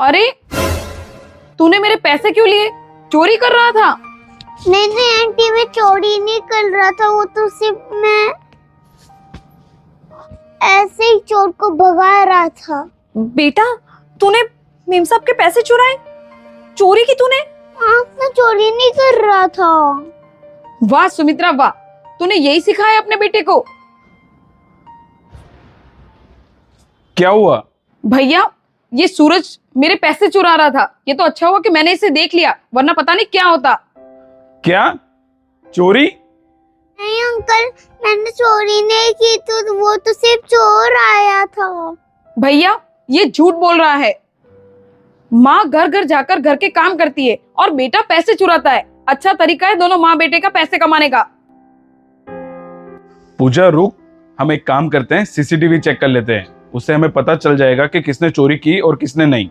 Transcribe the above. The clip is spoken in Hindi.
अरे तूने मेरे पैसे क्यों लिए? चोरी कर रहा था? नहीं नहीं आंटी, मैं चोरी नहीं कर रहा था, वो तो सिर्फ मैं ऐसे ही चोर को भगा रहा था। बेटा तूने मेम साहब के पैसे चुराए? चोरी की तूने? हाँ, मैं चोरी नहीं कर रहा था। वाह सुमित्रा वाह, तूने यही सिखाया अपने बेटे को? क्या हुआ? भैया ये सूरज मेरे पैसे चुरा रहा था। ये तो अच्छा हुआ कि मैंने इसे देख लिया, वरना पता नहीं क्या होता। क्या चोरी? नहीं अंकल, मैंने चोरी नहीं की, तो वो तो सिर्फ चोर आया था। भैया ये झूठ बोल रहा है। माँ घर घर जाकर घर के काम करती है और बेटा पैसे चुराता है। अच्छा तरीका है दोनों माँ बेटे का पैसे कमाने का। पूजा रुक, हम एक काम करते हैं, सीसीटीवी चेक कर लेते हैं। उससे हमें पता चल जाएगा कि किसने चोरी की और किसने नहीं।